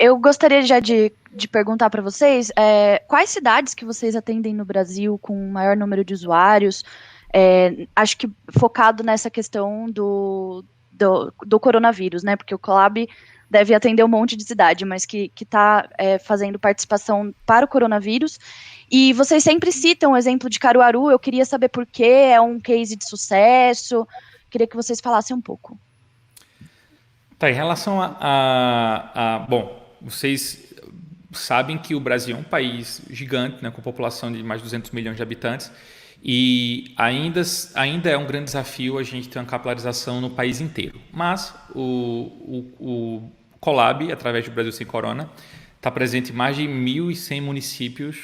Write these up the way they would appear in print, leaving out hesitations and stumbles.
eu gostaria já de perguntar para vocês quais cidades que vocês atendem no Brasil com maior número de usuários, acho que focado nessa questão do coronavírus, né? Porque o Colab deve atender um monte de cidade, mas que está fazendo participação para o coronavírus. E vocês sempre citam o exemplo de Caruaru, eu queria saber por quê, é um case de sucesso, queria que vocês falassem um pouco. Tá, em relação bom, vocês sabem que o Brasil é um país gigante, né, com população de mais de 200 milhões de habitantes, e ainda é um grande desafio a gente ter uma capilarização no país inteiro. Mas o Colab, através do Brasil Sem Corona, está presente em mais de 1.100 municípios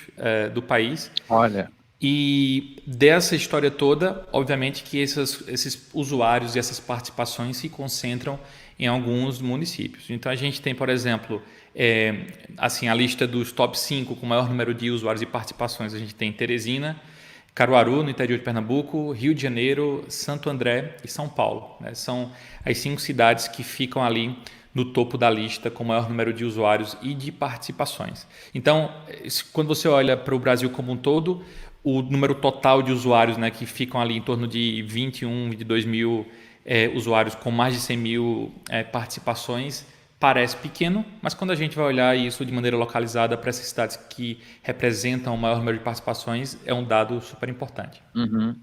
do país. Olha. E dessa história toda, obviamente que esses usuários e essas participações se concentram em alguns municípios. Então a gente tem, por exemplo, assim, a lista dos top 5 com o maior número de usuários e participações. A gente tem Teresina, Caruaru, no interior de Pernambuco, Rio de Janeiro, Santo André e São Paulo, né? São as 5 cidades que ficam ali no topo da lista com o maior número de usuários e de participações. Então, quando você olha para o Brasil como um todo, o número total de usuários, né, que ficam ali em torno de 21, 22 mil usuários com mais de 100 mil participações, parece pequeno, mas quando a gente vai olhar isso de maneira localizada para essas cidades que representam o maior número de participações, é um dado super importante. Uhum.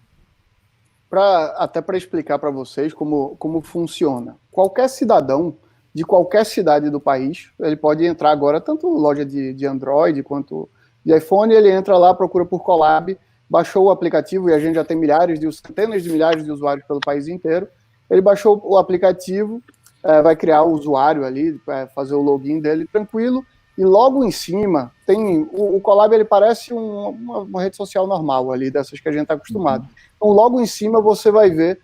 Até para explicar para vocês como funciona. Qualquer cidadão de qualquer cidade do país, ele pode entrar agora, tanto loja de Android quanto de iPhone, ele entra lá, procura por Colab, baixou o aplicativo, e a gente já tem centenas de milhares de usuários pelo país inteiro. Ele baixou o aplicativo, vai criar o usuário ali, vai fazer o login dele tranquilo, e logo em cima tem o Colab, ele parece uma rede social normal ali, dessas que a gente está acostumado. Então logo em cima você vai ver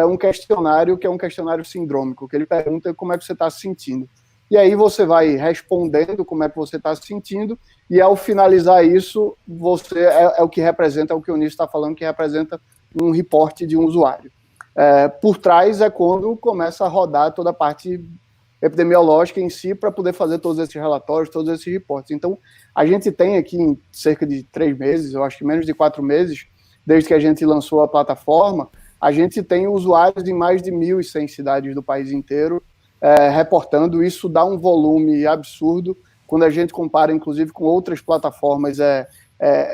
um questionário, que é um questionário sindrômico, que ele pergunta como é que você está se sentindo. E aí você vai respondendo como é que você está se sentindo, e ao finalizar isso, você é o que representa, é o que o Onísio está falando, que representa um reporte de um usuário. Por trás é quando começa a rodar toda a parte epidemiológica em si, para poder fazer todos esses relatórios, todos esses reportes. Então, a gente tem aqui em cerca de 3 meses, eu acho que menos de 4 meses, desde que a gente lançou a plataforma, a gente tem usuários em mais de 1.100 cidades do país inteiro reportando. Isso dá um volume absurdo. Quando a gente compara, inclusive, com outras plataformas, é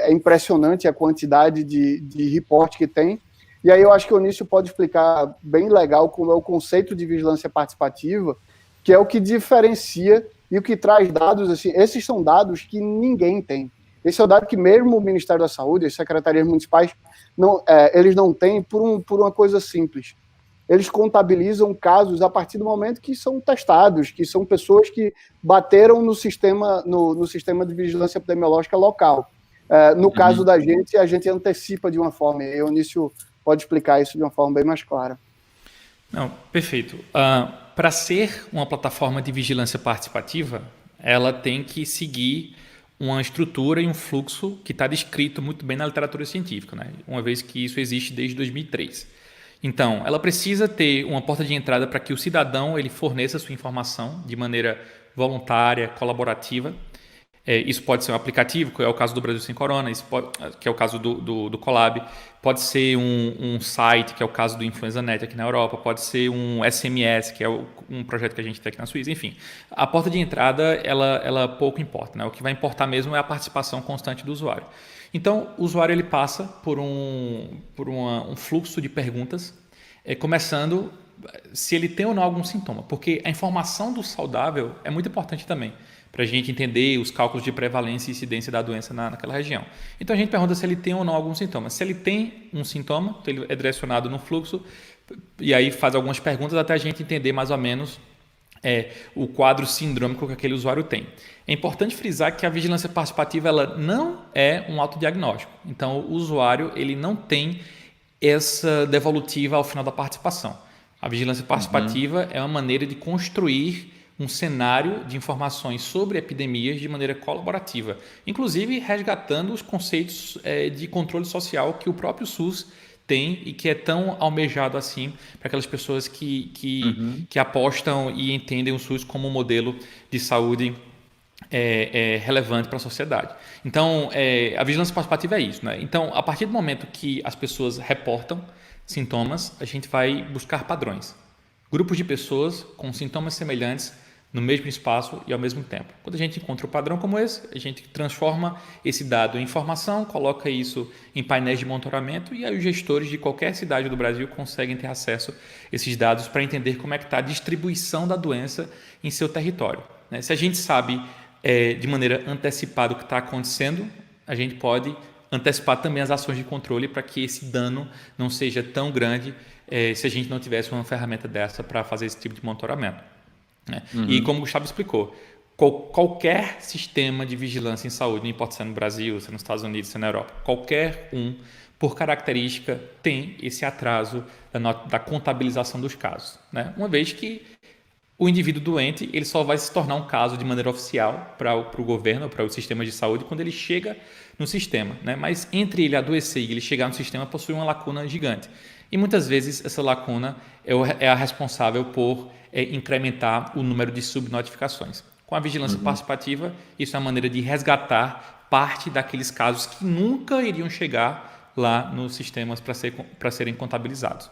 impressionante a quantidade de reporte que tem. E aí eu acho que o Onísio pode explicar bem legal como é o conceito de vigilância participativa, que é o que diferencia e o que traz dados. Assim, esses são dados que ninguém tem. Esse é o dado que mesmo o Ministério da Saúde, as secretarias municipais, eles não têm por uma coisa simples. Eles contabilizam casos a partir do momento que são testados, que são pessoas que bateram no sistema de vigilância epidemiológica local. No caso da gente, a gente antecipa de uma forma, e o Onísio pode explicar isso de uma forma bem mais clara. Não, perfeito. Para ser uma plataforma de vigilância participativa, ela tem que seguir uma estrutura e um fluxo que está descrito muito bem na literatura científica, né? Uma vez que isso existe desde 2003. Então, ela precisa ter uma porta de entrada para que o cidadão ele forneça a sua informação de maneira voluntária, colaborativa. Isso pode ser um aplicativo, que é o caso do Brasil Sem Corona, que é o caso do Colab. Pode ser um site, que é o caso do InfluenzaNet aqui na Europa. Pode ser um SMS, que é um projeto que a gente tem aqui na Suíça. Enfim, a porta de entrada, ela pouco importa, né? O que vai importar mesmo é a participação constante do usuário. Então, o usuário ele passa por um fluxo de perguntas, começando se ele tem ou não algum sintoma, porque a informação do saudável é muito importante também, para a gente entender os cálculos de prevalência e incidência da doença naquela região. Então, a gente pergunta se ele tem ou não algum sintoma. Se ele tem um sintoma, então ele é direcionado no fluxo, e aí faz algumas perguntas até a gente entender mais ou menos o quadro sindrômico que aquele usuário tem. É importante frisar que a vigilância participativa ela não é um autodiagnóstico. Então, o usuário ele não tem essa devolutiva ao final da participação. A vigilância participativa é uma maneira de construir um cenário de informações sobre epidemias de maneira colaborativa, inclusive resgatando os conceitos de controle social que o próprio SUS tem e que é tão almejado assim para aquelas pessoas que apostam e entendem o SUS como um modelo de saúde relevante para a sociedade. Então, a vigilância participativa é isso, né? Então, a partir do momento que as pessoas reportam sintomas, a gente vai buscar padrões. Grupos de pessoas com sintomas semelhantes no mesmo espaço e ao mesmo tempo. Quando a gente encontra um padrão como esse, a gente transforma esse dado em informação, coloca isso em painéis de monitoramento e aí os gestores de qualquer cidade do Brasil conseguem ter acesso a esses dados para entender como é que está a distribuição da doença em seu território. Né? Se a gente sabe de maneira antecipada o que está acontecendo, a gente pode antecipar também as ações de controle para que esse dano não seja tão grande se a gente não tivesse uma ferramenta dessa para fazer esse tipo de monitoramento. Né? E como o Gustavo explicou, qualquer sistema de vigilância em saúde, não importa se é no Brasil, se é nos Estados Unidos, se é na Europa, qualquer um, por característica, tem esse atraso da contabilização dos casos. Né? Uma vez que o indivíduo doente ele só vai se tornar um caso de maneira oficial para o governo, para o sistema de saúde, quando ele chega no sistema. Né? Mas entre ele adoecer e ele chegar no sistema, possui uma lacuna gigante. E muitas vezes essa lacuna é a responsável por incrementar o número de subnotificações. Com a vigilância participativa, isso é uma maneira de resgatar parte daqueles casos que nunca iriam chegar lá nos sistemas para serem contabilizados.